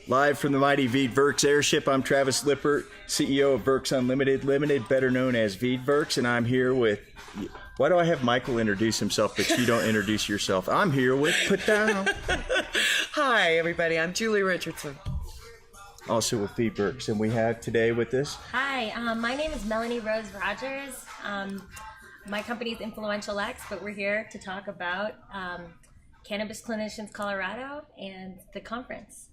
Live from the mighty Veedverks Airship, I'm Travis Lippert, CEO of Verks Unlimited Limited, better known as Veedverks, and I'm here with... Why do I have Michael introduce himself, but you don't introduce yourself? I'm here with Put Down. Hi, everybody. I'm Julie Richardson. Also with Veedverks, and we have today with us... Hi, my name is Melanie Rose Rodgers. My company is Influential X, but we're here to talk about Cannabis Clinicians Colorado and the conference.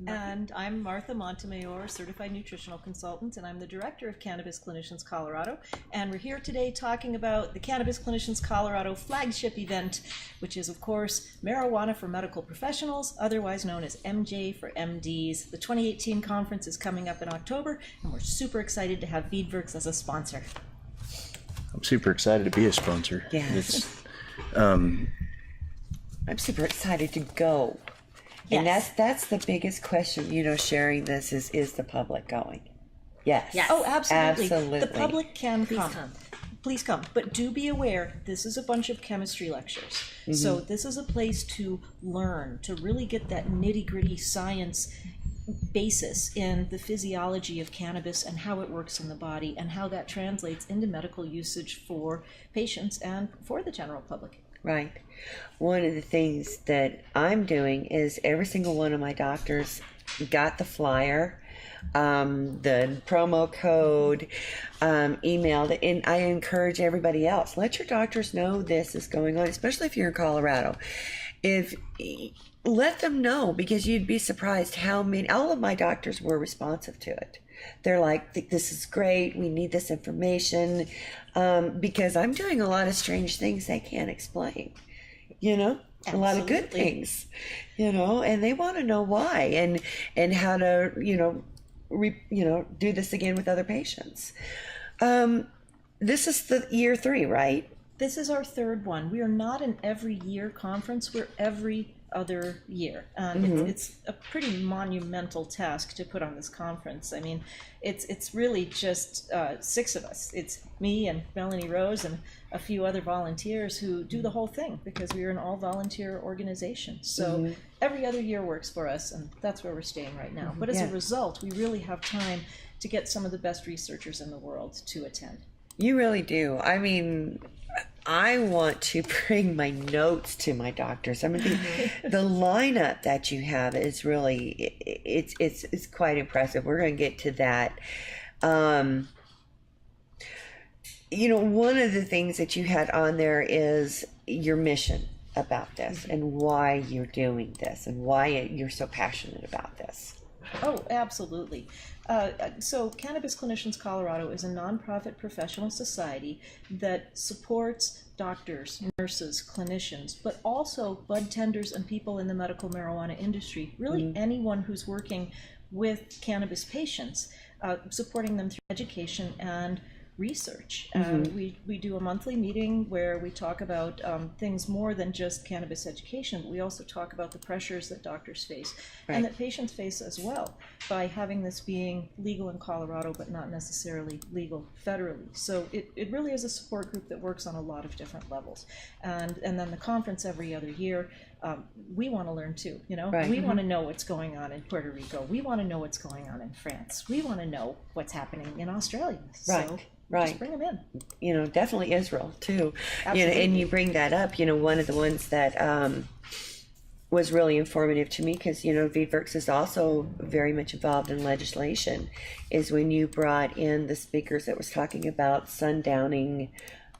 And I'm Martha Montemayor, Certified Nutritional Consultant, and I'm the Director of Cannabis Clinicians Colorado. And we're here today talking about the Cannabis Clinicians Colorado flagship event, which is, of course, Marijuana for Medical Professionals, otherwise known as MJ for MDs. The 2018 conference is coming up in October, and we're super excited to have Veedverks as a sponsor. I'm super excited to be a sponsor. Yes. I'm super excited to go. Yes. And that's the biggest question, sharing this is the public going? Yes. Yes. Oh, absolutely. Absolutely. The public can Please come. come. Please come. But do be aware, this is a bunch of chemistry lectures. Mm-hmm. So this is a place to learn, to really get that nitty-gritty science basis in the physiology of cannabis and how it works in the body and how that translates into medical usage for patients and for the general public. Right. One of the things that I'm doing is every single one of my doctors got the flyer, the promo code, emailed, and I encourage everybody else, let your doctors know this is going on, especially if you're in Colorado. Let them know, because you'd be surprised how many, all of my doctors were responsive to it. They're like, this is great, we need this information, because I'm doing a lot of strange things they can't explain, Absolutely. a lot of good things, and they want to know why and how to, do this again with other patients. This is the year 3, right? This is our third one. We are not an every year conference, we're every other year. And it's a pretty monumental task to put on this conference. I mean, it's really just 6 of us. It's me and Melanie Rose and a few other volunteers who do the whole thing, because we are an all-volunteer organization. So every other year works for us, and that's where we're staying right now. But as a result, we really have time to get some of the best researchers in the world to attend. You really do. I mean, I want to bring my notes to my doctors. I mean, the lineup that you have is really, it's quite impressive. We're going to get to that. One of the things that you had on there is your mission about this and why you're doing this and why you're so passionate about this. Oh, absolutely. So Cannabis Clinicians Colorado is a nonprofit professional society that supports doctors, nurses, clinicians, but also bud tenders and people in the medical marijuana industry, really anyone who's working with cannabis patients, supporting them through education and research. We do a monthly meeting where we talk about things more than just cannabis education, but we also talk about the pressures that doctors face and that patients face as well by having this being legal in Colorado but not necessarily legal federally. So it really is a support group that works on a lot of different levels. And then the conference every other year, we want to learn too, We want to know what's going on in Puerto Rico. We want to know what's going on in France. We want to know what's happening in Australia. So just bring them in. Definitely Israel too. Absolutely. And you bring that up. One of the ones that was really informative to me, because Veedverks is also very much involved in legislation, is when you brought in the speakers that was talking about sundowning,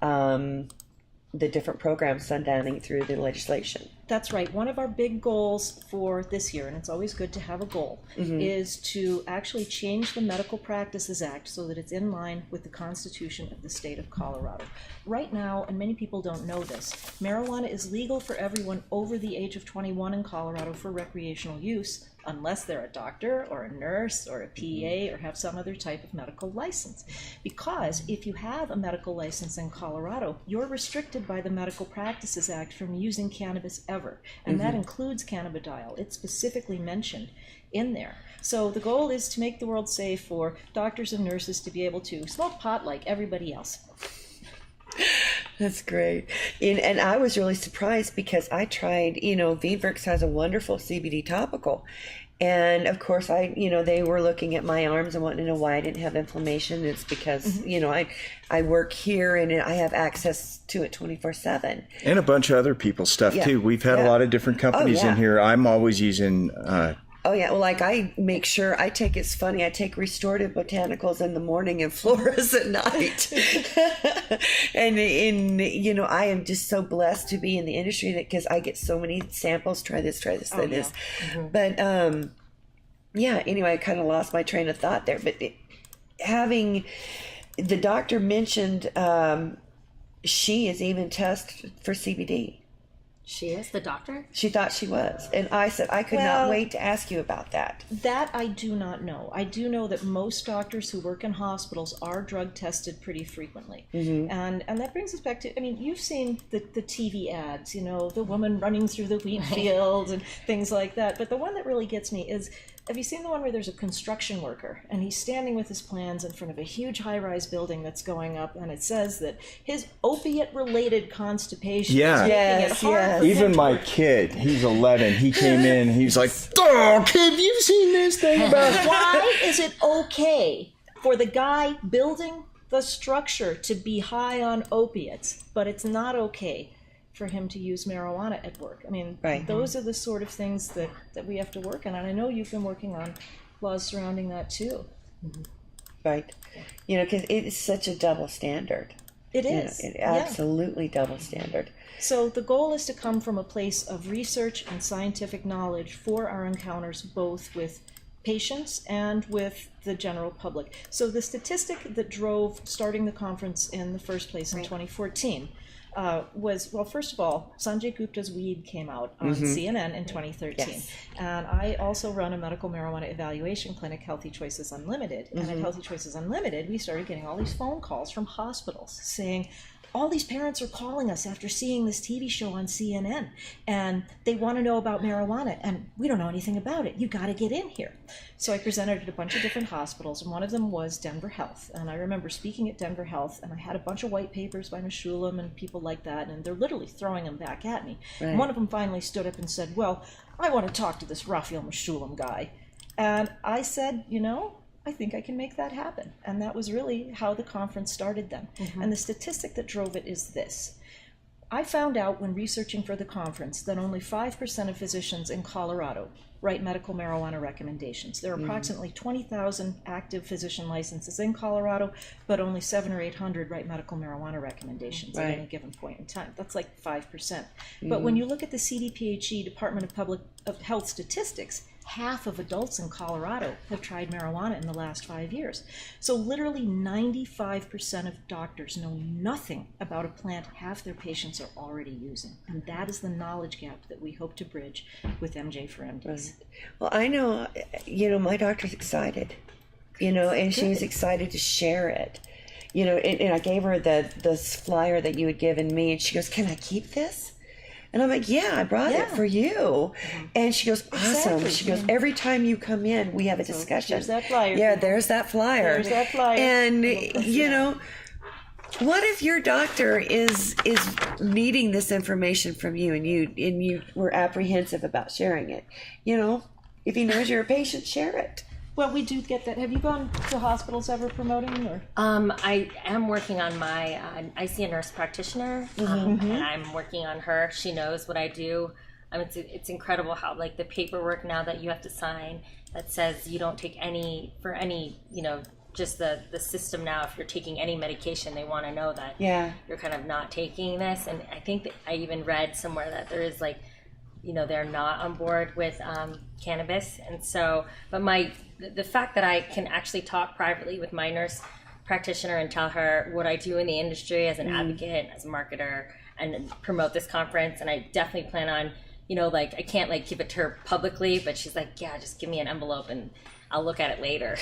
the different programs sundowning through the legislation. That's right. One of our big goals for this year, and it's always good to have a goal, is to actually change the Medical Practices Act so that it's in line with the Constitution of the state of Colorado. Right now, and many people don't know this, marijuana is legal for everyone over the age of 21 in Colorado for recreational use, unless they're a doctor or a nurse or a PA or have some other type of medical license. Because if you have a medical license in Colorado, you're restricted by the Medical Practices Act from using cannabis ever. And that includes cannabidiol. It's specifically mentioned in there. So the goal is to make the world safe for doctors and nurses to be able to smoke pot like everybody else. That's great. And I was really surprised because I tried, Veedverks has a wonderful CBD topical. And of course, they were looking at my arms and wanting to know why I didn't have inflammation. It's because, I work here and I have access to it 24/7. And a bunch of other people's stuff too. We've had a lot of different companies in here. I'm always using Oh yeah, well, like I make sure I take. It's funny. I take restorative botanicals in the morning and floras at night, and I am just so blessed to be in the industry because I get so many samples. Try this, try this. Mm-hmm. But anyway, I kind of lost my train of thought there. But having the doctor mentioned, she is even tested for CBD. She is the doctor? She thought she was. And I said, I could not wait to ask you about that. That I do not know. I do know that most doctors who work in hospitals are drug tested pretty frequently. Mm-hmm. And that brings us back to, you've seen the TV ads, the woman running through the wheat field and things like that. But the one that really gets me is, have you seen the one where there's a construction worker and he's standing with his plans in front of a huge high-rise building that's going up, and it says that his opiate-related constipation is making it hard for Even him my kid, he's 11, he came in, he's like, oh, kid, have you seen this thing about... Why is it okay for the guy building the structure to be high on opiates, but it's not okay for him to use marijuana at work? Right. Those are the sort of things that we have to work on. And I know you've been working on laws surrounding that too. Right. Because it is such a double standard. It is. Absolutely double standard. So the goal is to come from a place of research and scientific knowledge for our encounters, both with patients and with the general public. So the statistic that drove starting the conference in the first place in 2014 was, well, first of all, Sanjay Gupta's weed came out on CNN in 2013. Yes. And I also run a medical marijuana evaluation clinic, Healthy Choices Unlimited. And at Healthy Choices Unlimited, we started getting all these phone calls from hospitals saying, all these parents are calling us after seeing this TV show on CNN, and they want to know about marijuana, and we don't know anything about it. You got to get in here. So I presented at a bunch of different hospitals, and one of them was Denver Health. And I remember speaking at Denver Health, and I had a bunch of white papers by Meshulam and people like that, and they're literally throwing them back at me. Right. And one of them finally stood up and said, well, I want to talk to this Raphael Meshulam guy. And I said, I think I can make that happen. And that was really how the conference started then. And the statistic that drove it is this. I found out when researching for the conference that only 5% of physicians in Colorado write medical marijuana recommendations. There are approximately 20,000 active physician licenses in Colorado, but only 700 or 800 write medical marijuana recommendations at any given point in time. That's like 5%. But when you look at the CDPHE Department of Health statistics, half of adults in Colorado have tried marijuana in the last 5 years. So literally 95% of doctors know nothing about a plant half their patients are already using. And that is the knowledge gap that we hope to bridge with MJ for MDs. Right. Well, I know, my doctor's excited, and she was excited to share it. And I gave her this flyer that you had given me, and she goes, can I keep this? And I'm like, yeah, I brought it for you. And she goes, awesome. Exactly. She goes, every time you come in, we have a discussion. There's that flyer. Yeah, there's that flyer. There's that flyer. And, what if your doctor is needing this information from you and you were apprehensive about sharing it? If he knows you're a patient, share it. Well, we do get that. Have you gone to hospitals ever promoting? Or I am working on my, I see a nurse practitioner, and I'm working on her. She knows what I do. It's incredible how, like, the paperwork now that you have to sign that says you don't take any, just the system now, if you're taking any medication, they want to know that you're kind of not taking this. And I think that I even read somewhere that there is, like, they're not on board with cannabis. And so, but the fact that I can actually talk privately with my nurse practitioner and tell her what I do in the industry as an advocate, as a marketer, and promote this conference. And I definitely plan on, I can't give it to her publicly, but she's like, yeah, just give me an envelope and I'll look at it later,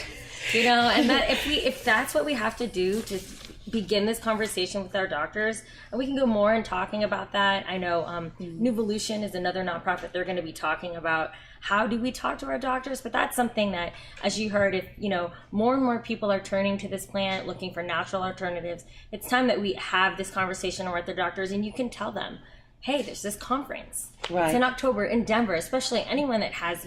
and that if that's what we have to do to begin this conversation with our doctors, and we can go more in talking about that. I know Nuvolution is another nonprofit. They're going to be talking about how do we talk to our doctors, but that's something that, as you heard, if more and more people are turning to this plant, looking for natural alternatives, it's time that we have this conversation with their doctors, and you can tell them, hey, there's this conference. Right. It's in October in Denver, especially anyone that has,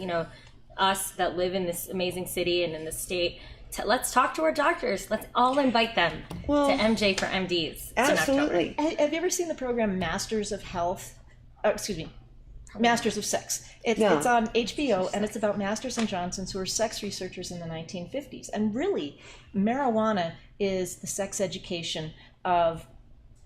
us that live in this amazing city and in the state. Let's talk to our doctors. Let's all invite them to MJ for MDs. Absolutely. Have you ever seen the program Masters of Health? Masters of Sex. It's on HBO, and it's about Masters and Johnsons who are sex researchers in the 1950s. And really, marijuana is the sex education of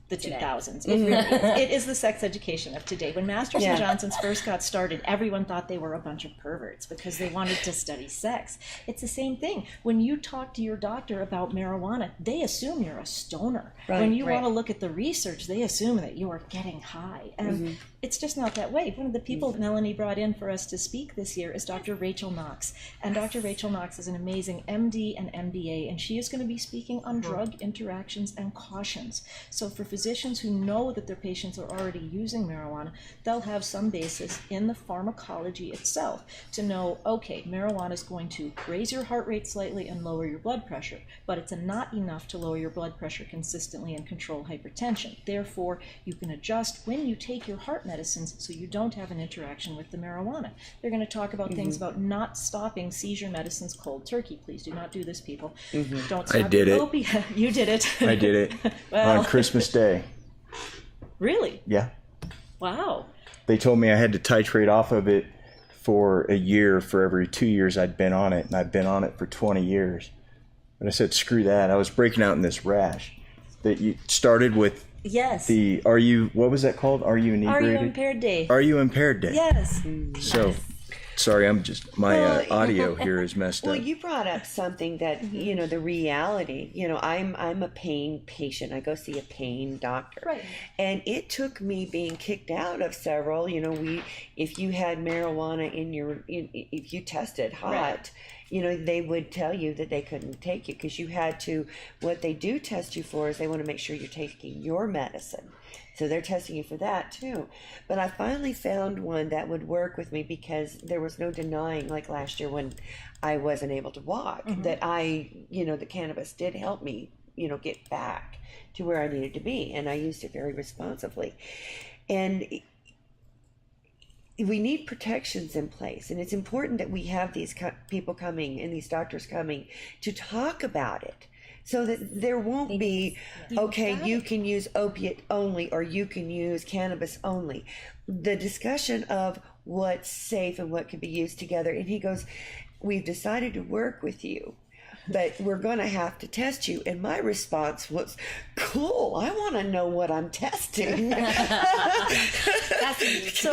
the 2000s. It really is. It is the sex education of today. When Masters and Johnsons first got started, everyone thought they were a bunch of perverts because they wanted to study sex. It's the same thing. When you talk to your doctor about marijuana, they assume you're a stoner. Right, when you want to look at the research, they assume that you are getting high. And it's just not that way. One of the people Melanie brought in for us to speak this year is Dr. Rachel Knox. And Dr. Rachel Knox is an amazing MD and MBA, and she is going to be speaking on drug interactions and cautions. So for physicians who know that their patients are already using marijuana, they'll have some basis in the pharmacology itself to know, okay, marijuana is going to raise your heart rate slightly and lower your blood pressure, but it's not enough to lower your blood pressure consistently and control hypertension. Therefore, you can adjust when you take your heart medicines so you don't have an interaction with the marijuana. They're going to talk about things about not stopping seizure medicines cold turkey. Please do not do this, people. Don't stop. I did it. You did it. I did it on Christmas Day. Really? Yeah. Wow. They told me I had to titrate off of it for a year for every 2 years I'd been on it, and I've been on it for 20 years. But I said, screw that. I was breaking out in this rash that you started with. Yes. What was that called? Are you inebriated? Are you impaired day? Are you impaired day? Yes. So, sorry, my audio here is messed up. Well, you brought up something that, the reality, I'm a pain patient. I go see a pain doctor. Right. And it took me being kicked out of several, if you had marijuana if you tested hot, they would tell you that they couldn't take you because you had to, what they do test you for is they want to make sure you're taking your medicine. So they're testing you for that too. But I finally found one that would work with me because there was no denying, like last year when I wasn't able to walk, that the cannabis did help me, get back to where I needed to be. And I used it very responsibly. And we need protections in place, and it's important that we have these people coming and these doctors coming to talk about it so that there won't be, okay, you can use opiate only or you can use cannabis only. The discussion of what's safe and what can be used together. And he goes, we've decided to work with you, but we're going to have to test you. And my response was, cool, I want to know what I'm testing. So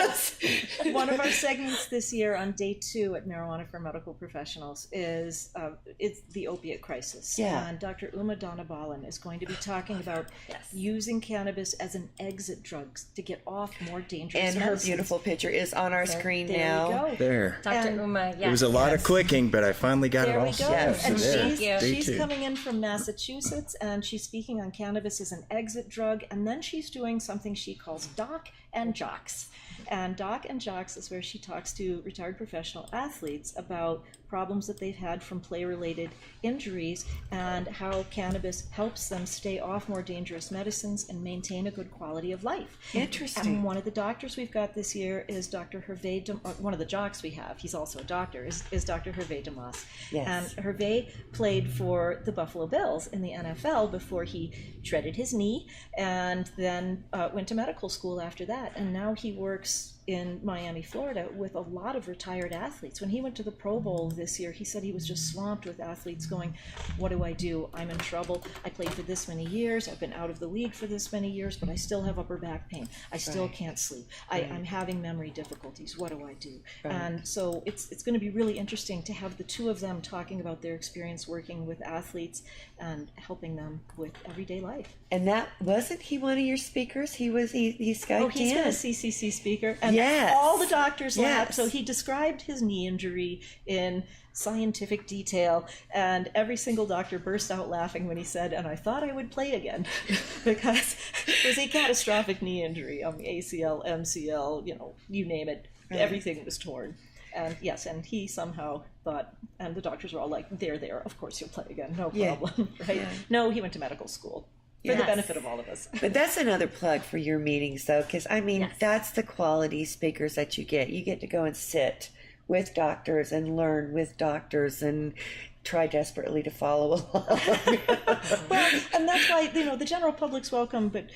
one of our segments this year on day 2 at Marijuana for Medical Professionals is the opiate crisis. Yeah. And Dr. Uma Dhanabalan is going to be talking about using cannabis as an exit drug to get off more dangerous And medicines. her beautiful picture is on our screen now. There we go. There. Dr. Uma, yes. It was a lot of clicking, but I finally got There it we all go. set. And So there. Thank you. Day she's 2. coming in from Massachusetts, and she's speaking on cannabis as an exit drug, and then she's doing something she calls Doc and Jocks. And Doc and Jocks is where she talks to retired professional athletes about problems that they've had from play-related injuries and how cannabis helps them stay off more dangerous medicines and maintain a good quality of life. Interesting. And one of the doctors we've got this year is Dr. Hervé one of the jocks we have, he's also a doctor, is Dr. Hervé Damas. Yes. And Hervé played for the Buffalo Bills in the NFL before he shredded his knee and then went to medical school after that. And now he works in Miami, Florida, with a lot of retired athletes. When he went to the Pro Bowl this year, he said he was just swamped with athletes going, what do I do? I'm in trouble. I played for this many years. I've been out of the league for this many years, but I still have upper back pain. I still can't sleep. I'm having memory difficulties. What do I do? And so it's going to be really interesting to have the two of them talking about their experience working with athletes and helping them with everyday life. And that wasn't he one of your speakers? He Skyped Oh, he's in. been a CCC speaker. And Yes. All the doctors laughed. Yes. So he described his knee injury in scientific detail, and every single doctor burst out laughing when he said, "And I thought I would play again," because it was a catastrophic knee injury. ACL, MCL, you name it, everything was torn. And yes, and he somehow thought, and the doctors were all like, there, of course you'll play again, no problem, right? Yeah. No, he went to medical school for the benefit of all of us. But that's another plug for your meetings, though, because that's the quality speakers that you get. You get to go and sit with doctors and learn with doctors and try desperately to follow along. Well, and that's why, the general public's welcome, but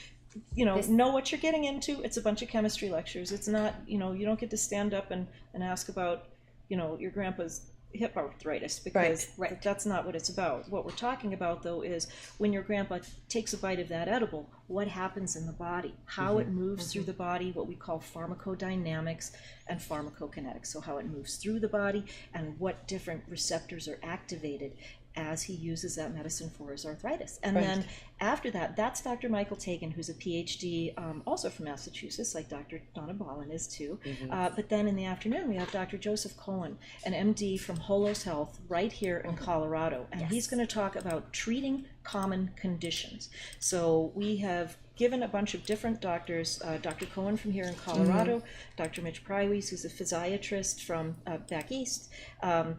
know what you're getting into. It's a bunch of chemistry lectures. It's not, you don't get to stand up and ask about, your grandpa's hip arthritis, because that's not what it's about. What we're talking about, though, is when your grandpa takes a bite of that edible, what happens in the body, how it moves through the body, what we call pharmacodynamics and pharmacokinetics. So how it moves through the body and what different receptors are activated as he uses that medicine for his arthritis. And then after that, that's Dr. Michael Tagan, who's a PhD, also from Massachusetts, like Dr. Donna Ballin is too. But then in the afternoon, we have Dr. Joseph Cohen, an MD from Holos Health right here in Colorado. And he's going to talk about treating common conditions. So we have given a bunch of different doctors, Dr. Cohen from here in Colorado, Dr. Mitch Prywies, who's a physiatrist from back east, and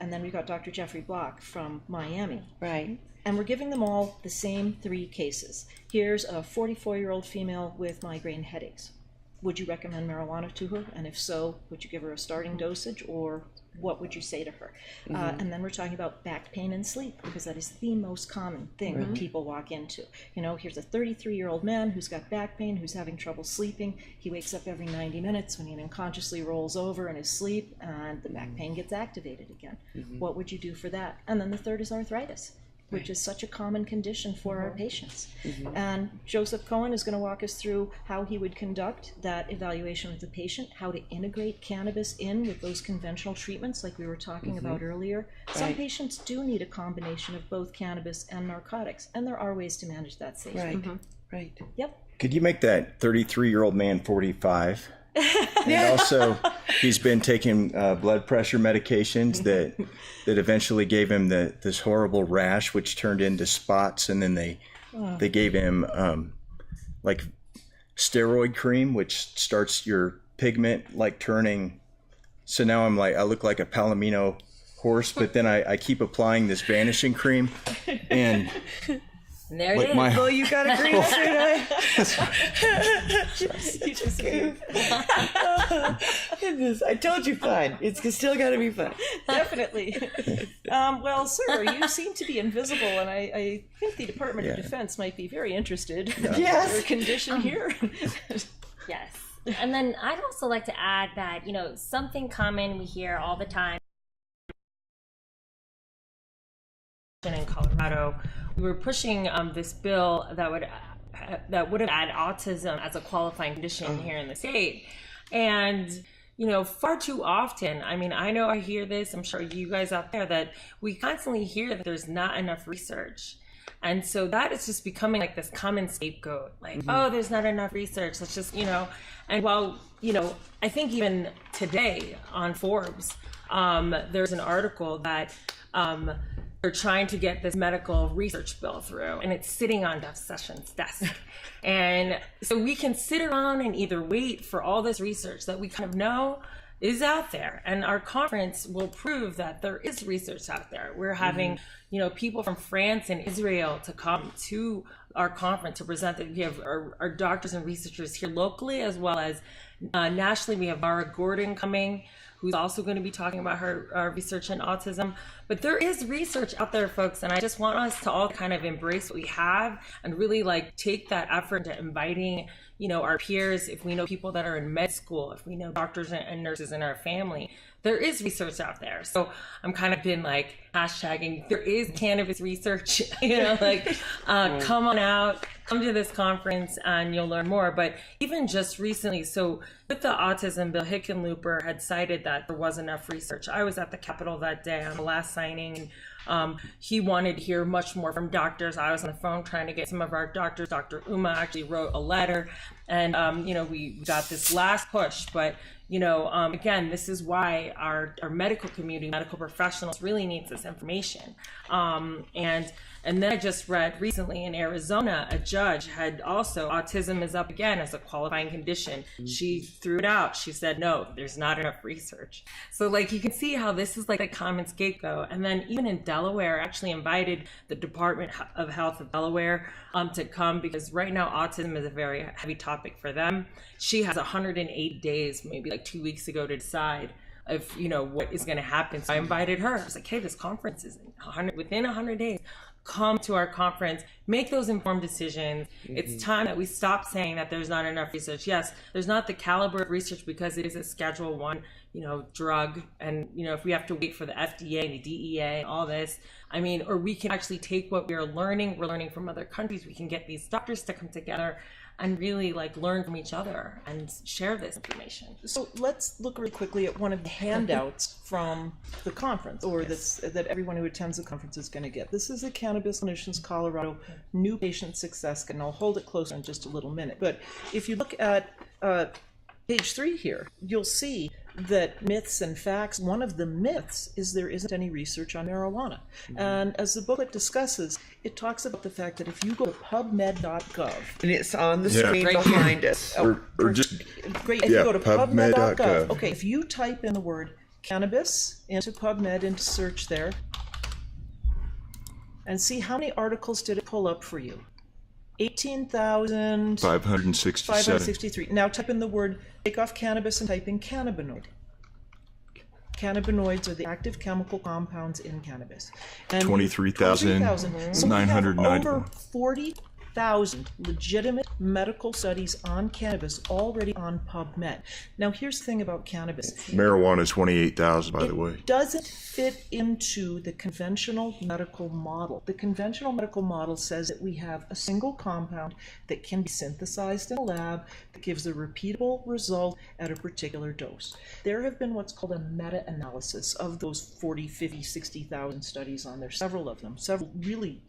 then we've got Dr. Jeffrey Block from Miami. Right. And we're giving them all the same 3 cases. Here's a 44-year-old female with migraine headaches. Would you recommend marijuana to her? And if so, would you give her a starting dosage, or what would you say to her? And then we're talking about back pain and sleep, because that is the most common thing that people walk into. Here's a 33-year-old man who's got back pain, who's having trouble sleeping. He wakes up every 90 minutes when he unconsciously rolls over in his sleep, and the back pain gets activated again. What would you do for that? And then the third is arthritis, which is such a common condition for our patients. And Joseph Cohen is going to walk us through how he would conduct that evaluation with the patient, how to integrate cannabis in with those conventional treatments like we were talking about earlier. Some patients do need a combination of both cannabis and narcotics, and there are ways to manage that safely. Right. Yep. Could you make that 33-year-old man 45? And also, he's been taking blood pressure medications that eventually gave him this horrible rash, which turned into spots, and then they gave him like steroid cream, which starts your pigment like turning. So now I look like a Palomino horse, but then I keep applying this vanishing cream, and there it is. Oh, you got a green shirt. You just Goodness, I told you fun. It's still got to be fun. Definitely. Well, sir, you seem to be invisible, and I think the Department of Defense might be very interested in your condition here. Yes. And then I'd also like to add that, something common we hear all the time in Colorado, we were pushing this bill that would have add autism as a qualifying condition here in the state. And far too often, I know I hear this, I'm sure you guys out there, that we constantly hear that there's not enough research. And so that is just becoming like this common scapegoat, like, oh, there's not enough research. Let's just, and while, I think even today on Forbes, there's an article that they're trying to get this medical research bill through, and it's sitting on Jeff Sessions' desk. And so we can sit around and either wait for all this research that we kind of know is out there, and our conference will prove that there is research out there. We're having, people from France and Israel to come to our conference to present that. We have our doctors and researchers here locally, as well as nationally. We have Mara Gordon coming, who's also going to be talking about her research in autism. But there is research out there, folks, and I just want us to all kind of embrace what we have and really take that effort to inviting, our peers. If we know people that are in med school, if we know doctors and nurses in our family, there is research out there. So I'm kind of been hashtagging, there is cannabis research, come on out, come to this conference and you'll learn more. But even just recently, so with the autism bill, Hickenlooper had cited that there was enough research. I was at the Capitol that day on the last signing, and he wanted to hear much more from doctors. I was on the phone trying to get some of our doctors. Dr. Uma actually wrote a letter And, we got this last push, but, again, this is why our medical community, medical professionals really needs this information. And then I just read recently in Arizona, a judge had also, autism is up again as a qualifying condition. She threw it out. She said, no, there's not enough research. So you can see how this is like a common scapegoat. And then even in Delaware, I actually invited the Department of Health of Delaware to come, because right now autism is a very heavy topic for them. She has 108 days, maybe 2 weeks ago, to decide if, what is going to happen. So I invited her. I was like, hey, this conference is within 100 days. Come to our conference, make those informed decisions. It's time that we stop saying that there's not enough research. Yes, there's not the caliber of research because it is a Schedule 1, drug. And, if we have to wait for the FDA and the DEA and all this, or we can actually take what we're learning from other countries. We can get these doctors to come together and really learn from each other and share this information. So let's look really quickly at one of the handouts from the conference, or that everyone who attends the conference is going to get. This is the Cannabis Clinicians Colorado New Patient Success Guide, and I'll hold it closer in just a little minute. But if you look at page 3 here, you'll see that myths and facts, one of the myths is there isn't any research on marijuana. And as the booklet discusses, it talks about the fact that if you go to pubmed.gov, and it's on the screen behind us. or just great, if you go to pubmed.gov. pubmed.gov, okay, if you type in the word cannabis into PubMed, into search there, and see how many articles did it pull up for you. 18,563. Now type in the word, take off cannabis and type in cannabinoid. Cannabinoids are the active chemical compounds in cannabis. And 23,990. So we have over 40,000 legitimate medical studies on cannabis already on PubMed. Now here's the thing about cannabis. Marijuana is 28,000, by the way. It doesn't fit into the conventional medical model. The conventional medical model says that we have a single compound that can be synthesized in a lab that gives a repeatable result at a particular dose. There have been what's called a meta-analysis of those 40, 50, 60,000 studies on there, several of them, several really,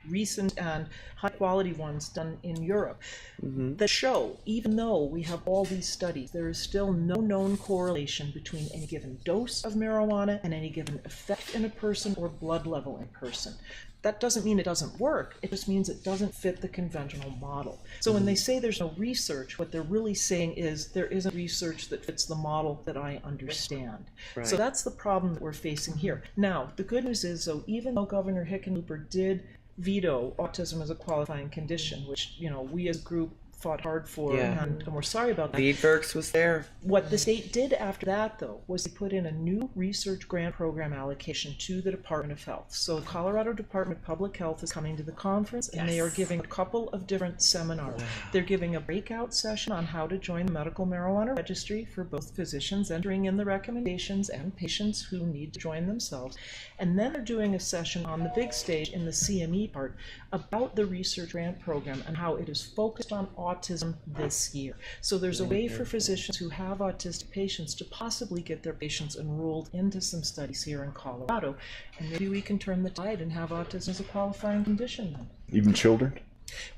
recent and high quality ones done in Europe that show, even though we have all these studies, there is still no known correlation between any given dose of marijuana and any given effect in a person or blood level in a person. That doesn't mean it doesn't work, it just means it doesn't fit the conventional model. So when they say there's no research, what they're really saying is there isn't research that fits the model that I understand. Right. So that's the problem that we're facing here. Now, the good news is, though, even though Governor Hickenlooper did veto autism as a qualifying condition, which we as a group fought hard for, and we're sorry about that. Veedverks was there. What the state did after that, though, was they put in a new research grant program allocation to the Department of Health. So the Colorado Department of Public Health is coming to the conference, and they are giving a couple of different seminars. They're giving a breakout session on how to join the medical marijuana registry for both physicians entering in the recommendations and patients who need to join themselves. And then they're doing a session on the big stage in the CME part about the research grant program and how it is focused on autism this year. So there's a way for physicians who have autistic patients to possibly get their patients enrolled into some studies here in Colorado, and maybe we can turn the tide and have autism as a qualifying condition then. Even children?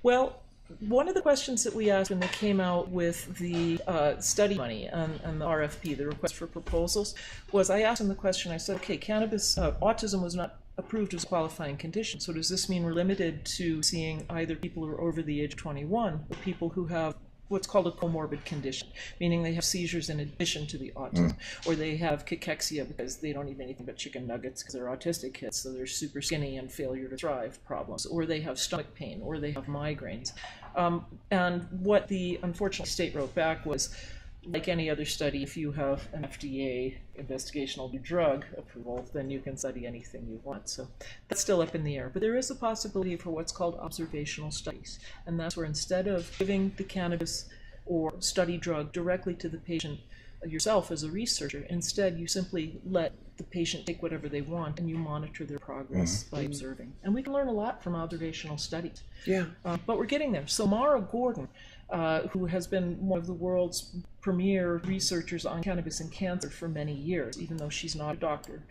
Well, one of the questions that we asked when they came out with the study money and the RFP, the request for proposals, was I asked them the question, I said, okay, autism was not approved as a qualifying condition, so does this mean we're limited to seeing either people who are over the age of 21 or people who have what's called a comorbid condition, meaning they have seizures in addition to the autism, or they have cachexia because they don't eat anything but chicken nuggets because they're autistic kids, so they're super skinny and failure to thrive problems, or they have stomach pain, or they have migraines. And what the unfortunate state wrote back was, like any other study, if you have an FDA investigational new drug approval, then you can study anything you want. So that's still up in the air. But there is a possibility for what's called observational studies. And that's where instead of giving the cannabis or study drug directly to the patient yourself as a researcher, instead you simply let the patient take whatever they want and you monitor their progress by observing. And we can learn a lot from observational studies. Yeah. But we're getting there. So Mara Gordon, who has been one of the world's premier researchers on cannabis and cancer for many years, even though she's not a doctor.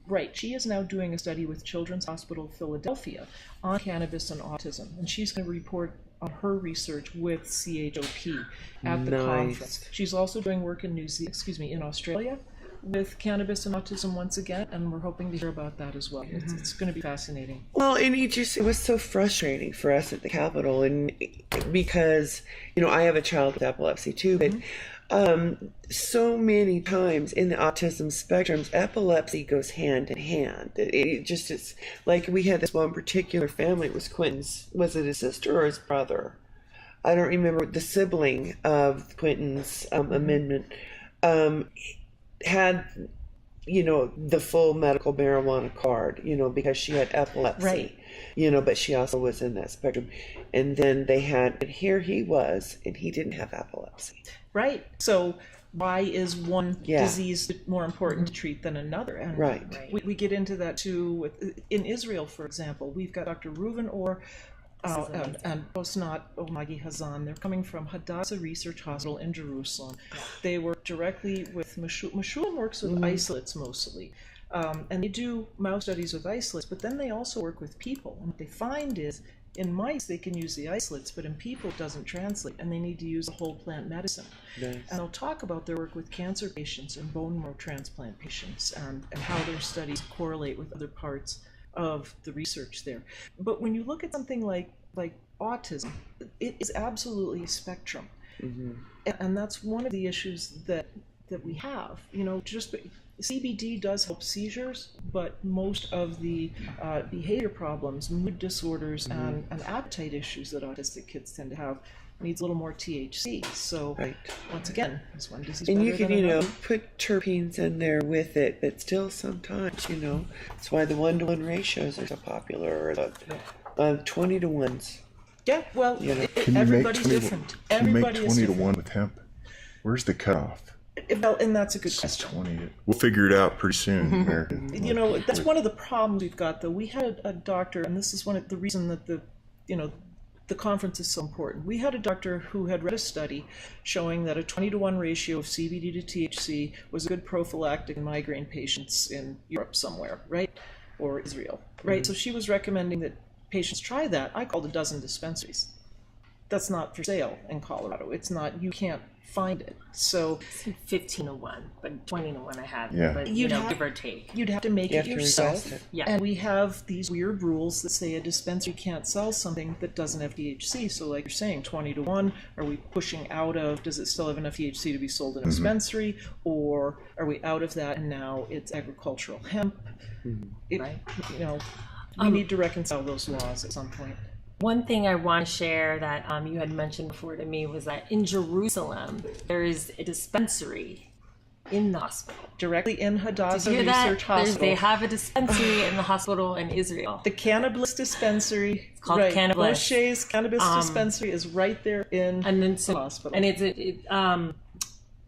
Right. She is now doing a study with Children's Hospital of Philadelphia on cannabis and autism. And she's going to report on her research with CHOP at the Nice. conference. She's also doing work in in Australia with cannabis and autism once again, and we're hoping to hear about that as well. It's going to be fascinating. Well, and it was so frustrating for us at the Capitol, and because, I have a child with epilepsy too, but so many times in the autism spectrums, epilepsy goes hand in hand. It's like we had this one particular family, it was Quentin's, was it his sister or his brother? I don't remember, the sibling of Quentin's amendment had the full medical marijuana card, because she had epilepsy, Right. But she also was in that spectrum. And then and here he was, and he didn't have epilepsy. Right. So why is one Yeah. disease more important to treat than another? And Right. we get into that too in Israel, for example. We've got Dr. Reuven Orr and Osnat Omagi Hazan. They're coming from Hadassah Research Hospital in Jerusalem. They work directly with Meshulam works with isolates mostly. And they do mouse studies with isolates, but then they also work with people. And what they find is in mice, they can use the isolates, but in people, it doesn't translate, and they need to use a whole plant medicine. Nice. And they'll talk about their work with cancer patients and bone marrow transplant patients and how their studies correlate with other parts of the research there. But when you look at something like autism, it is absolutely a spectrum. And that's one of the issues that we have. Just CBD does help seizures, but most of the behavior problems, mood disorders, and appetite issues that autistic kids tend to have needs a little more THC. So Right. once again, is one disease And better you can, than another? put terpenes in there with it, but still sometimes, that's why the 1-to-1 ratios are so popular, or the 20 to 1s. Yeah, well, Can you everybody's different. Can you make Everybody is 20 to different. 1 with hemp? Where's the cutoff? Well, and that's a good It's question. 20. We'll figure it out pretty soon, American. That's one of the problems we've got, though. We had a doctor, and this is one of the reason that the conference is so important. We had a doctor who had read a study showing that a 20 to 1 ratio of CBD to THC was a good prophylactic in migraine patients in Europe somewhere, right? Or Israel, right? So she was recommending that patients try that. I called a dozen dispensaries. That's not for sale in Colorado. It's not, you can't find it. So 15 to 1, but 20 to 1 I have. Yeah. But, You'd have- give or take. you'd have to make You it have to yourself. request it. Yeah. And we have these weird rules that say a dispensary can't sell something that doesn't have THC. So like you're saying, 20 to 1, are we pushing out of, does it still have enough THC to be sold in a dispensary? Or are we out of that and now it's agricultural hemp? Right. We need to reconcile those laws at some point. One thing I want to share that you had mentioned before to me was that in Jerusalem, there is a dispensary in the hospital. Directly in Did Hadassah you hear that? Research Hospital. They have a dispensary in the hospital in Israel. The Cannabis dispensary. It's called Cannabis. O'Shea's Cannabis dispensary is right there in And then the hospital. and it's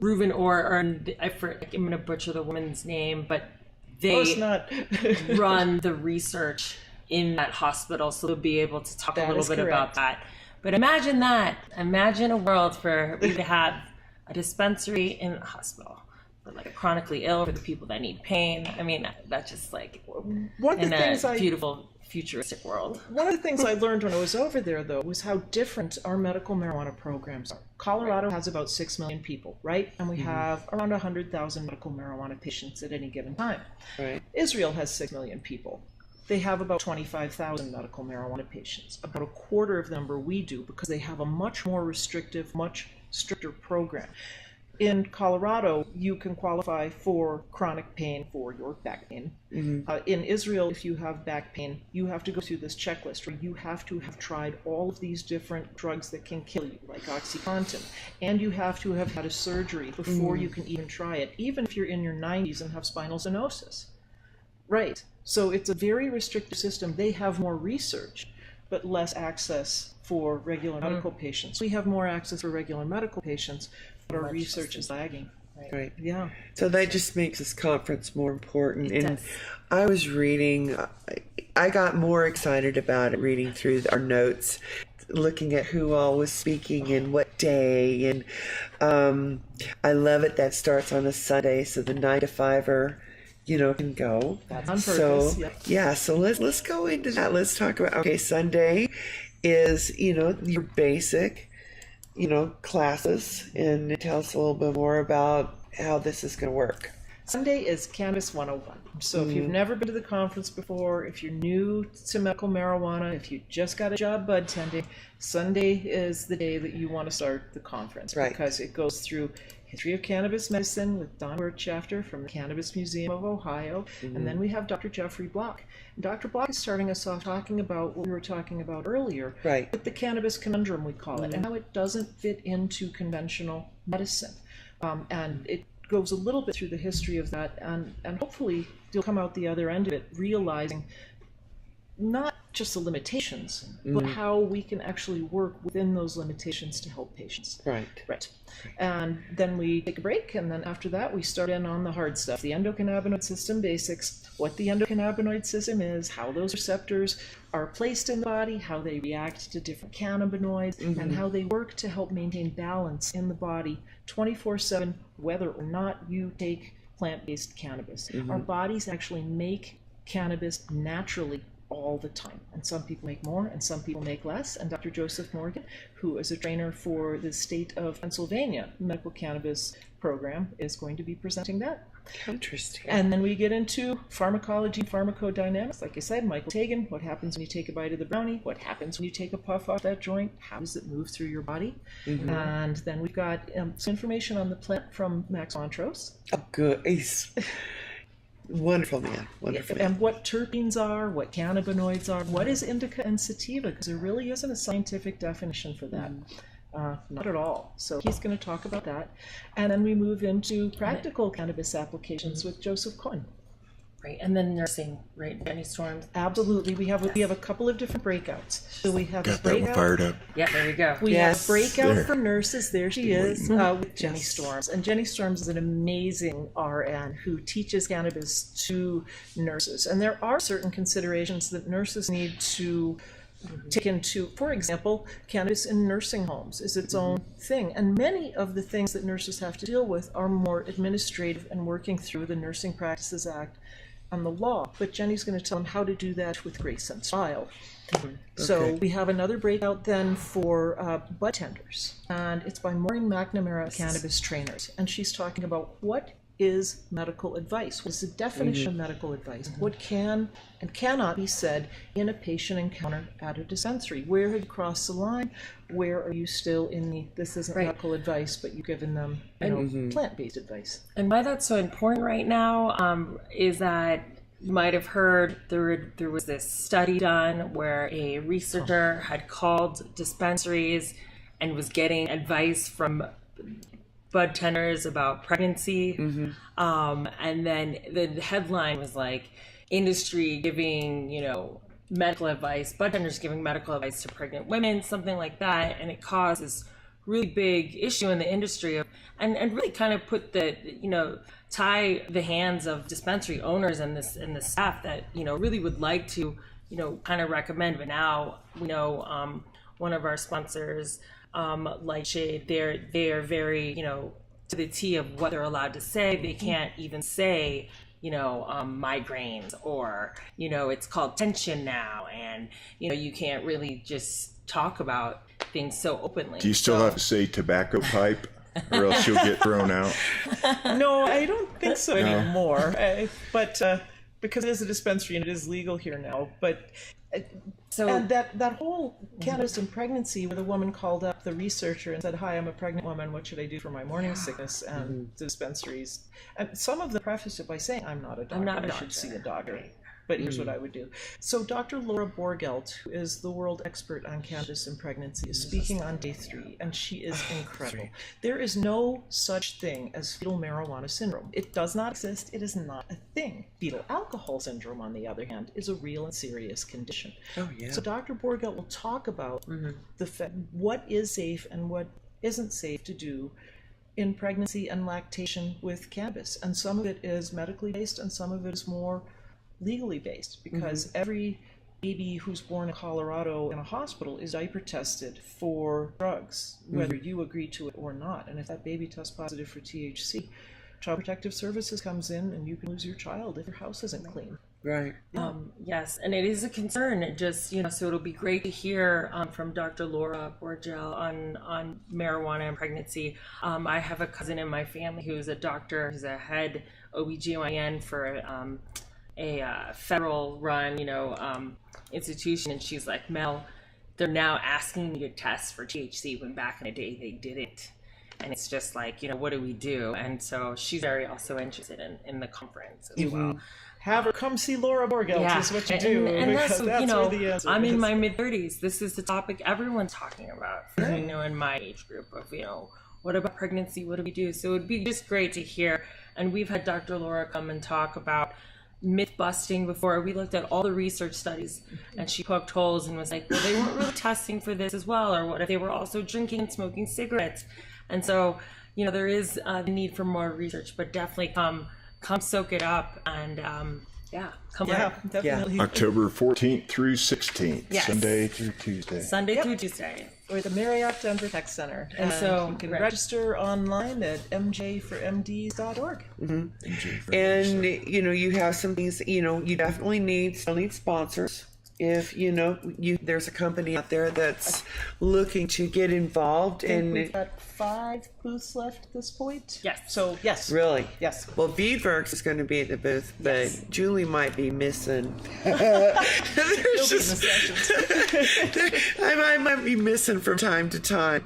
Reuven or I'm going to butcher the woman's name, but they Close not. run the research in that hospital, so they'll be able to talk That a little is bit about correct. that. But imagine that. Imagine a world for we to have a dispensary in the hospital for like chronically ill, for the people that need pain. I mean, that's just like One of the in things a beautiful futuristic world. One of the things I learned when I was over there, though, was how different our medical marijuana programs are. Colorado has about 6 million people, right? And we have around 100,000 medical marijuana patients at any given time. Right. Israel has 6 million people. They have about 25,000 medical marijuana patients. About a quarter of the number we do because they have a much more restrictive, much stricter program. In Colorado, you can qualify for chronic pain for your back pain. In Israel, if you have back pain, you have to go through this checklist where you have to have tried all of these different drugs that can kill you, like OxyContin. And you have to have had a surgery before you can even try it, even if you're in your 90s and have spinal stenosis. Right. So it's a very restrictive system. They have more research, but less access for regular medical patients. We have more access for regular medical patients, but our research is lagging. Right. Yeah. So that just makes this conference more important. It And does. I was reading, I got more excited about it reading through our notes, looking at who all was speaking and what day. And I love it that starts on a Sunday, so the 9 to 5er, can go. That's on So purpose. Yeah. yeah, so let's go into that. Let's talk about, okay, Sunday is, your basic, classes, and tell us a little bit more about how this is going to work. Sunday is Cannabis 101. So if you've never been to the conference before, if you're new to medical marijuana, if you just got a job bud tending, Sunday is the day that you want to start the conference. Right. Because it goes through history of cannabis medicine with Don Wirtschafter from the Cannabis Museum of Ohio. And then we have Dr. Jeffrey Block. And Dr. Block is starting us off talking about what we were talking about earlier. Right. With the cannabis conundrum, we call it, and how it doesn't fit into conventional medicine. And it goes a little bit through the history of that, and hopefully you'll come out the other end of it realizing not just the limitations, but how we can actually work within those limitations to help patients. Right. Right. And then we take a break, and then after that we start in on the hard stuff, the endocannabinoid system basics, what the endocannabinoid system is, how those receptors are placed in the body, how they react to different cannabinoids, and how they work to help maintain balance in the body 24/7, whether or not you take plant-based cannabis. Our bodies actually make cannabis naturally all the time. And some people make more and some people make less. And Dr. Joseph Morgan, who is a trainer for the state of Pennsylvania medical cannabis program, is going to be presenting that. Interesting. And then we get into pharmacology and pharmacodynamics. Like I said, Michael Tagan, what happens when you take a bite of the brownie? What happens when you take a puff off that joint? How does it move through your body? And then we've got some information on the plant from Max Montrose. Oh, good. He's wonderful man. Wonderful man. And what terpenes are, what cannabinoids are, what is indica and sativa, because there really isn't a scientific definition for that. Not at all. So he's going to talk about that. And then we move into practical cannabis applications with Joseph Cohen. Right, and then nursing, right, Jenny Storms. Absolutely. We have a couple of different breakouts. So we have Got a that one breakout. fired up. Yeah, there we go. We Yes. have a breakout There. for nurses. There she is, with Jenny Storms. And Jenny Storms is an amazing RN who teaches cannabis to nurses. And there are certain considerations that nurses need to take into. For example, cannabis in nursing homes is its own thing. And many of the things that nurses have to deal with are more administrative and working through the Nursing Practices Act and the law. But Jenny's going to tell them how to do that with grace and style. So we have another breakout then for bud tenders, and it's by Maureen McNamara, cannabis trainers, and she's talking about what is medical advice, what is the definition of medical advice, what can and cannot be said in a patient encounter at a dispensary. Where have you crossed the line? Where are you still in the this isn't medical advice, but you've given them plant-based advice? And why that's so important right now is that you might have heard there was this study done where a researcher had called dispensaries and was getting advice from bud tenders about pregnancy. And then the headline was like, industry giving, medical advice, bud tenders giving medical advice to pregnant women, something like that. And it caused this really big issue in the industry and really kind of put tie the hands of dispensary owners and the staff that, really would like to, kind of recommend. But now we know one of our sponsors, like Shade, they are very, to the T of what they're allowed to say. They can't even say, migraines, or, it's called tension now. And, you can't really just talk about things so openly. Do you still have to say tobacco pipe, or else you'll get thrown out? No, I don't think so anymore. But because it is a dispensary and it is legal here now. But and that whole cannabis and pregnancy, where the woman called up the researcher and said, "Hi, I'm a pregnant woman. What should I do for my morning sickness?" And the dispensaries, and some of them preface it by saying, "I'm not a doctor. I should see a doctor." But here's what I would do. So Dr. Laura Borgelt, who is the world expert on cannabis and pregnancy, is speaking on day 3, and she is incredible. There is no such thing as fetal marijuana syndrome. It does not exist. It is not a thing. Fetal alcohol syndrome, on the other hand, is a real and serious condition. Oh, yeah. So Dr. Borgelt will talk about what is safe and what isn't safe to do in pregnancy and lactation with cannabis. And some of it is medically based and some of it is more legally based, because every baby who's born in Colorado in a hospital is diaper tested for drugs, whether you agree to it or not. And if that baby tests positive for THC, Child Protective Services comes in and you can lose your child if your house isn't clean. Right. Yes, and it is a concern. It just, so it'll be great to hear from Dr. Laura Borgel on marijuana and pregnancy. I have a cousin in my family who's a doctor, who's a head OBGYN for a federal run, institution. And she's like, Mel, they're now asking me to test for THC when back in the day they didn't. And it's just like, what do we do? And so she's very also interested in the conference as well. Have her come see Laura Borgel. Yeah, Is what you do. and that's where the answer I'm is. in my mid-30s. This is the topic everyone's talking about. In my age group of what about pregnancy? What do we do? So it would be just great to hear. And we've had Dr. Laura come and talk about myth busting before. We looked at all the research studies, and she poked holes and was like, well, they weren't really testing for this as well, or what if they were also drinking and smoking cigarettes? And so there is the need for more research, but definitely come soak it up and come learn. Definitely. October 14th through 16th, Yes. Sunday through Tuesday. Sunday through Tuesday. Or the Marriott Denver Tech Center. And so you can right. register online at mjformds.org. And you have some things. You definitely still need sponsors. If there's a company out there that's looking to get involved, I think and we've got 5 booths left at this point. Yes. So yes. really, Yes. well, Veedverks is going to be at the booth, but Julie might be missing. You'll be in the sessions. I might be missing from time to time.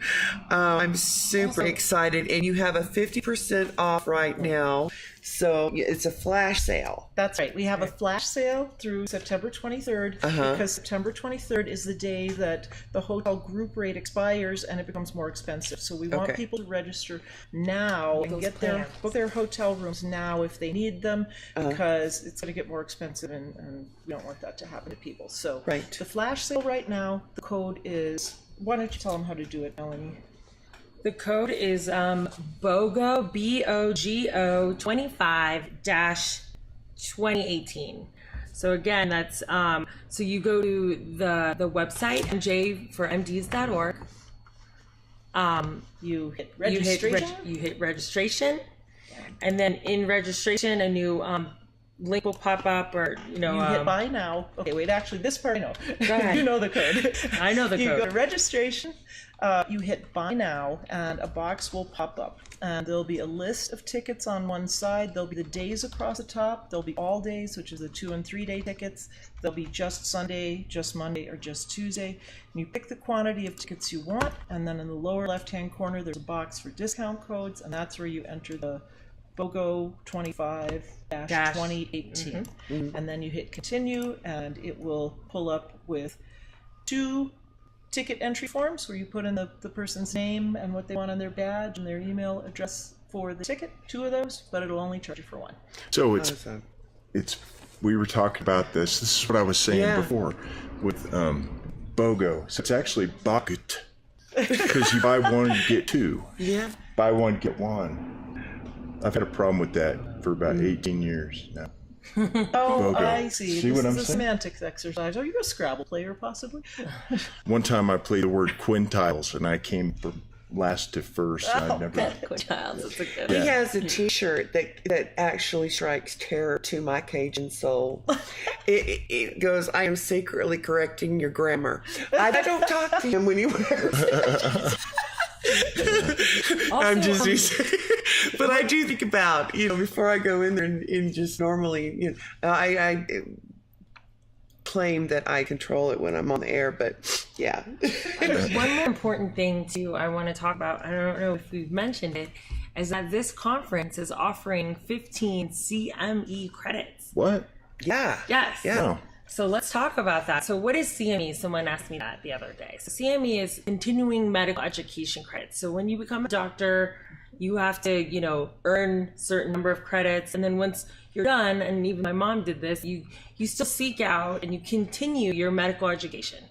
I'm super excited, and you have a 50% off right now. So it's a flash sale. That's right. We have a flash sale through September 23rd because September 23rd is the day that the hotel group rate expires and it becomes more expensive. So we want people to register now and book their hotel rooms now if they need them because it's going to get more expensive and we don't want that to happen to people. So the flash sale right now, the code is, why don't you tell them how to do it, Melanie? The code is BOGO, BOGO 25-2018. So again, that's so you go to the website mjformds.org. You hit registration. You hit registration, and then in registration, a new link will pop up, or You hit buy now. Okay, wait, actually, this part I know. Go ahead. You know the code. I know the You code. go to registration, you hit buy now, and a box will pop up. And there'll be a list of tickets on one side. There'll be the days across the top. There'll be all days, which is the 2 and 3 day tickets. There'll be just Sunday, just Monday, or just Tuesday. And you pick the quantity of tickets you want, and then in the lower left-hand corner, there's a box for discount codes, and that's where you enter the BOGO 25-2018. And then you hit continue, and it will pull up with 2 ticket entry forms where you put in the person's name and what they want on their badge and their email address for the ticket. 2 of those, but it'll only charge you for 1. So we were talking about this. This is what I was saying before with BOGO. So it's actually bucket because you buy one, you get 2. Yeah. Buy one, get 1. I've had a problem with that for about 18 years now. Oh, BOGO. I see. See This what is I'm a saying? semantics exercise. Are you a Scrabble player, possibly? One time I played the word quintiles and I came from last to first. And I never. He has a T-shirt that actually strikes terror to my Cajun soul. It goes, "I am secretly correcting your grammar." I don't talk to him when he wears it. I'm just but I do think about, before I go in there and just normally, I claim that I control it when I'm on the air, but yeah. One more important thing too I want to talk about, I don't know if we've mentioned it, is that this conference is offering 15 CME credits. What? Yeah. Yes. Yeah. Oh. So let's talk about that. So what is CME? Someone asked me that the other day. So CME is continuing medical education credits. So when you become a doctor, you have to, earn a certain number of credits. And then once you're done, and even my mom did this, you still seek out and you continue your medical education.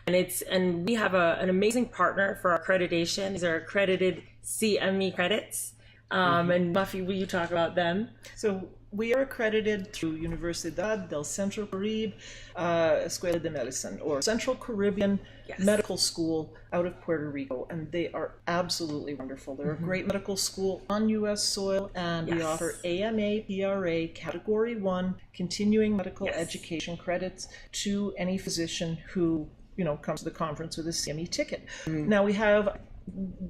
And we have an amazing partner for our accreditation. These are accredited CME credits. And Muffy, will you talk about them? So We are accredited through Universidad del Centro Caribe Escuela de Medicine, or Central Caribbean Medical School out of Puerto Rico, and they are absolutely wonderful. They're a great medical school on U.S. soil, and we offer AMA, PRA, Category 1 continuing medical education credits to any physician who comes to the conference with a CME ticket. Now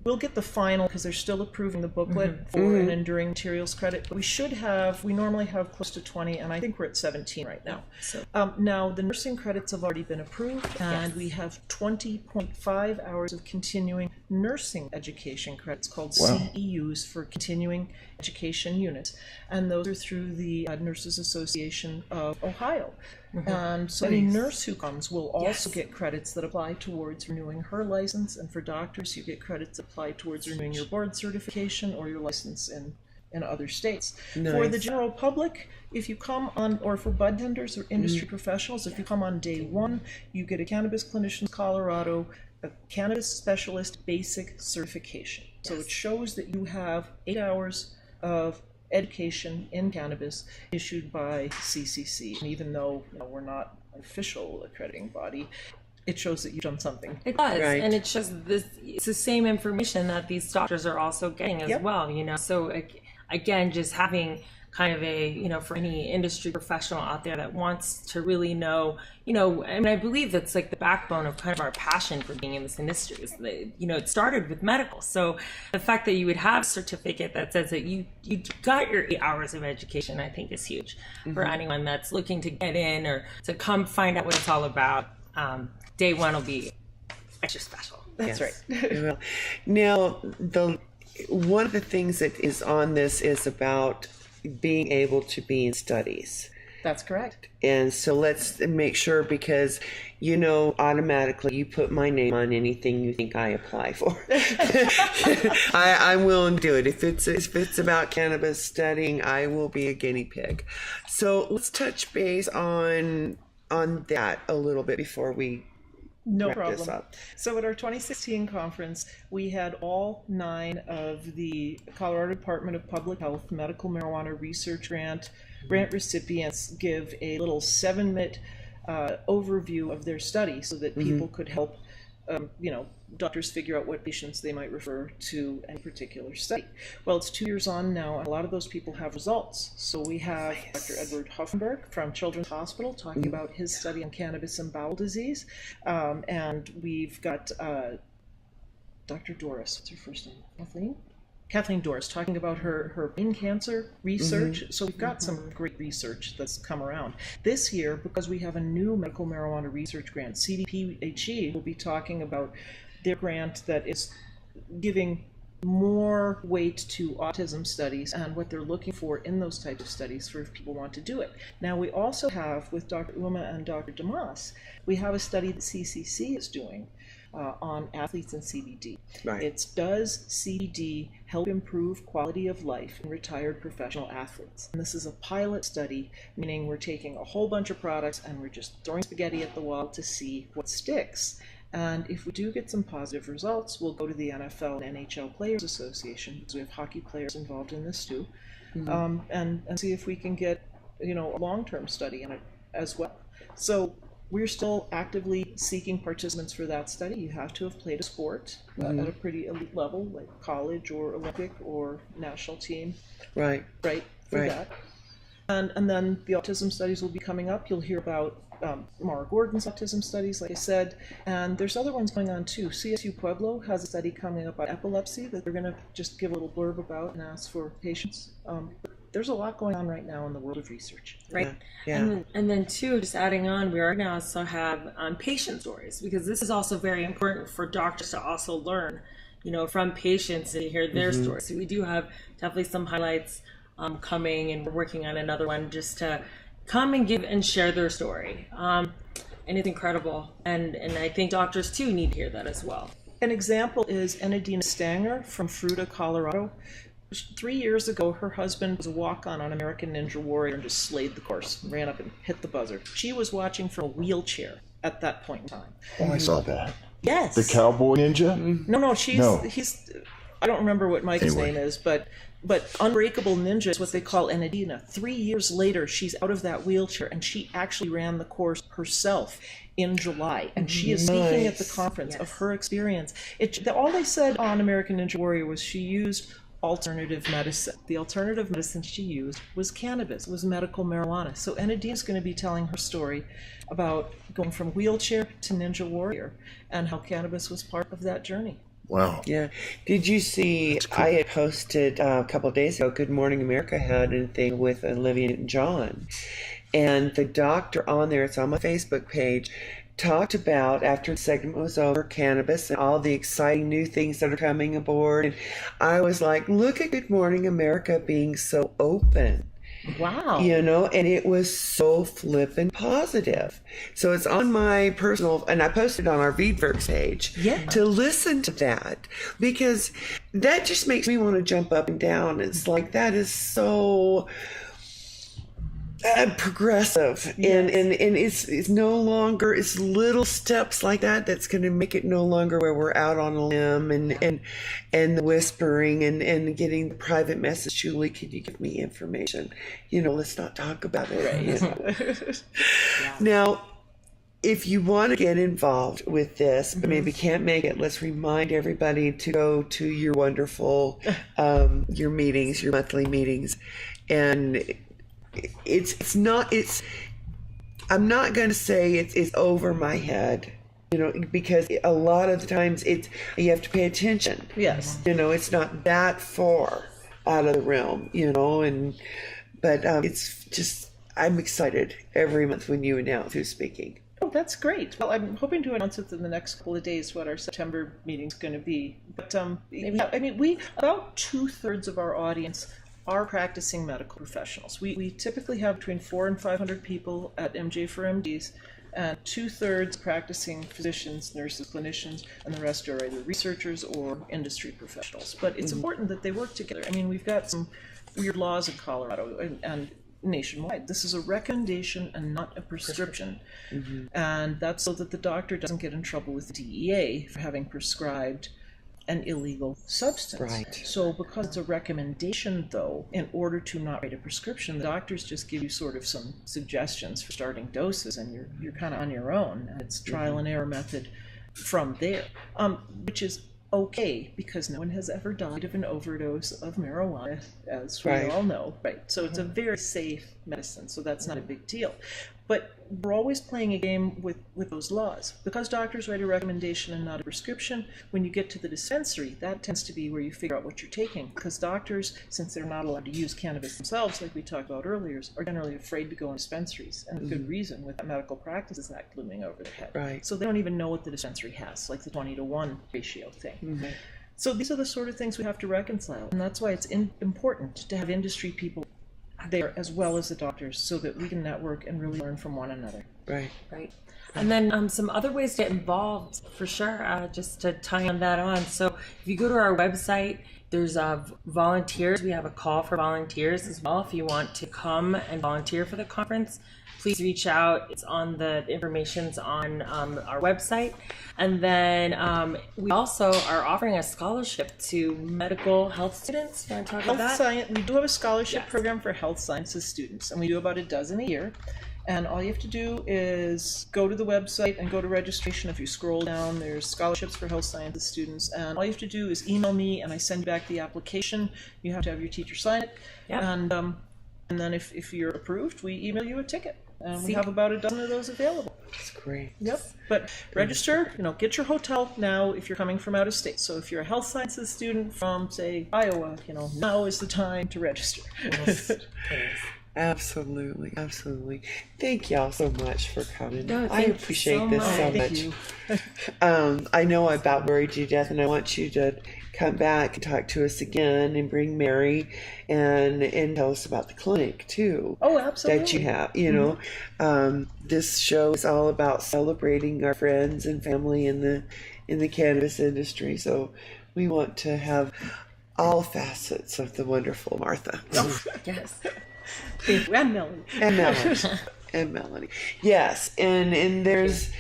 we'll get the final, because they're still approving the booklet for an enduring materials credit. We normally have close to 20, and I think we're at 17 right now. So now the nursing credits have already been approved, and we have 20.5 hours of continuing nursing education credits called CEUs for continuing education units, and those are through the Nurses Association of Ohio. And so any nurse who comes will also get credits that apply towards renewing her license, and for doctors you get credits that apply towards renewing your board certification or your license in other states. For the general public, if you come on, or for bud tenders or industry professionals, if you come on day 1, you get a Cannabis Clinicians Colorado, a Cannabis Specialist Basic Certification. So it shows that you have 8 hours of education in cannabis issued by CCC. And even though we're not an official accrediting body, it shows that you've done something. It does, and it shows it's the same information that these doctors are also getting as well. So again, just having kind of a, for any industry professional out there that wants to really know, and I believe that's like the backbone of kind of our passion for being in this industry is that, it started with medical. So the fact that you would have a certificate that says that you got your 8 hours of education, I think is huge for anyone that's looking to get in or to come find out what it's all about. Day 1 will be extra special. That's right. Now, one of the things that is on this is about being able to be in studies. That's correct. And so let's make sure, because automatically you put my name on anything you think I apply for. I'm willing to do it. If it's about cannabis studying, I will be a guinea pig. So let's touch base on that a little bit before we No wrap this problem. up. So at our 2016 conference, we had all 9 of the Colorado Department of Public Health Medical Marijuana Research Grant recipients give a little 7-minute overview of their study so that people could help doctors figure out what patients they might refer to any particular study. Well, it's 2 years on now, and a lot of those people have results. So we have Dr. Edward Huffenberg from Children's Hospital talking about his study on cannabis and bowel disease. And we've got Dr. Doris, what's her first name? Kathleen Doris, talking about her brain cancer research. So we've got some great research that's come around. This year, because we have a new medical marijuana research grant, CDPHE will be talking about their grant that is giving more weight to autism studies and what they're looking for in those types of studies for if people want to do it. Now we also have, with Dr. Uma and Dr. Damas, we have a study that CCC is doing on athletes and CBD. It's does CBD help improve quality of life in retired professional athletes? And this is a pilot study, meaning we're taking a whole bunch of products and we're just throwing spaghetti at the wall to see what sticks. And if we do get some positive results, we'll go to the NFL and NHL Players Association, because we have hockey players involved in this too, and see if we can get a long-term study in it as well. So we're still actively seeking participants for that study. You have to have played a sport at a pretty elite level, like college or Olympic or national team. Right. That. And then the autism studies will be coming up. You'll hear about Mara Gordon's autism studies, like I said, and there's other ones going on too. CSU Pueblo has a study coming up on epilepsy that they're going to just give a little blurb about and ask for patients. There's a lot going on right now in the world of research. Right. And then too, just adding on, we are now also have patient stories, because this is also very important for doctors to also learn, from patients and hear their stories. So we do have definitely some highlights coming, and we're working on another one just to come and give and share their story. And it's incredible. And I think doctors too need to hear that as well. An example is Enadina Stanger from Fruita, Colorado. 3 years ago, her husband was a walk-on on American Ninja Warrior and just slayed the course, ran up and hit the buzzer. She was watching from a wheelchair at that point in time. Oh, I saw that. Yes. The cowboy ninja? No, he's, I don't remember what Mike's name is, but But Unbreakable Ninja is what they call an Adina. 3 years later, she's out of that wheelchair, and she actually ran the course herself in July. And she is speaking at the conference of her experience. All they said on American Ninja Warrior was she used alternative medicine. The alternative medicine she used was cannabis, was medical marijuana. So Enadine is going to be telling her story about going from wheelchair to Ninja Warrior and how cannabis was part of that journey. Wow. Yeah. Did you see, I had posted a couple of days ago, Good Morning America had a thing with Olivia Newton-John. And the doctor on there, it's on my Facebook page, talked about, after the segment was over, cannabis and all the exciting new things that are coming aboard. And I was like, look at Good Morning America being so open. Wow. You know, and it was so flippin' positive. So it's on my personal, and I posted on our Veedverks page to listen to that, because that just makes me want to jump up and down. It's like, that is so progressive, and it's no longer, it's little steps like that that's going to make it no longer where we're out on a limb and the whispering and getting the private message. Julie, could you give me information? You know, let's not talk about it. Right. You know? Now, if you want to get involved with this, but maybe can't make it, let's remind everybody to go to your wonderful your meetings, your monthly meetings, and I'm not going to say it's over my head, you know, because a lot of the times you have to pay attention. Yes. You know, it's not that far out of the realm, you know, but it's just, I'm excited every month when you announce who's speaking. Oh, that's great. Well, I'm hoping to announce it in the next couple of days what our September meeting is going to be. But I mean, about 2/3 of our audience are practicing medical professionals. We typically have between 400 and 500 people at MJ for MDs, and 2/3 practicing physicians, nurses, clinicians, and the rest are either researchers or industry professionals. But it's important that they work together. I mean, we've got some weird laws in Colorado and nationwide. This is a recommendation and not a prescription. And that's so that the doctor doesn't get in trouble with the DEA for having prescribed an illegal substance. Right. So because it's a recommendation, though, in order to not write a prescription, the doctors just give you sort of some suggestions for starting doses, and you're kind of on your own. And it's trial and error method from there, which is okay, because no one has ever died of an overdose of marijuana, as we all know. Right. So it's a very safe medicine, so that's not a big deal. But we're always playing a game with those laws. Because doctors write a recommendation and not a prescription, when you get to the dispensary, that tends to be where you figure out what you're taking. Because doctors, since they're not allowed to use cannabis themselves, like we talked about earlier, are generally afraid to go in dispensaries. And a good reason, with that Medical Practices Act looming over their head. Right. So they don't even know what the dispensary has, like the 20-to-1 ratio thing. So these are the sort of things we have to reconcile. And that's why it's important to have industry people there as well as the doctors, so that we can network and really learn from one another. Right. And then some other ways to get involved, for sure, just to tie that on. So if you go to our website, there's volunteers. We have a call for volunteers as well. If you want to come and volunteer for the conference, please reach out. It's on the information's on our website. And then we also are offering a scholarship to medical health students. You want to talk about that? We do have a scholarship program for health sciences students, and we do about a dozen a year. And all you have to do is go to the website and go to registration. If you scroll down, there's scholarships for health sciences students. And all you have to do is email me, and I send you back the application. You have to have your teacher sign it. Yep. And then if you're approved, we email you a ticket. And we have about a dozen of those available. That's great. Yep. But register, get your hotel now if you're coming from out of state. So if you're a health sciences student from, say, Iowa, now is the time to register. Yes. Absolutely. Thank y'all so much for coming. No, I thank you appreciate so this much. so Thank much. I know I about worried you to death, and I want you to come back and talk to us again and bring Mary and tell us about the clinic too. Oh, absolutely. That you have. This show is all about celebrating our friends and family in the cannabis industry. So we want to have all facets of the wonderful Martha. Yes. Thank you. And Melanie. And Melanie. Yes, and there's,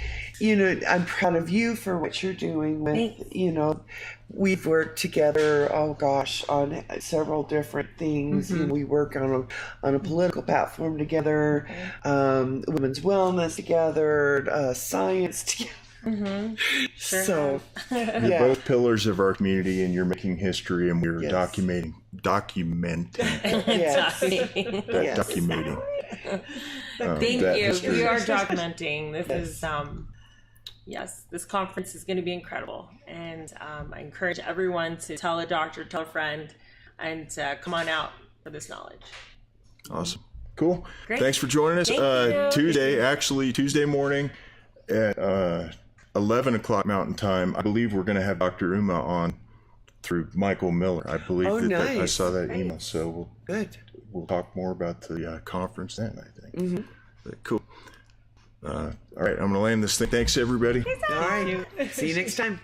you know, I'm proud of you for what you're doing with, Thanks. you know, we've worked together, oh gosh, on several different things. You know, we work on a political platform together, women's wellness together, science together. Sure So, You're yeah. both pillars of our community, and you're making history, and we're Yes. documenting Yes. Yes. documenting. Thank that you. history. We are documenting. This is yes, this conference is going to be incredible, and I encourage everyone to tell a doctor, tell a friend, and come on out for this knowledge. Awesome. Cool. Great. Thanks for joining us. Thank you. Tuesday morning at 11 o'clock Mountain Time. I believe we're going to have Dr. Uma on through Michael Miller. I believe Oh, that I nice. saw that email. So Good. we'll talk more about the conference then, I think. But cool. All right, I'm going to land this thing. Thanks, everybody. All right. See you next time.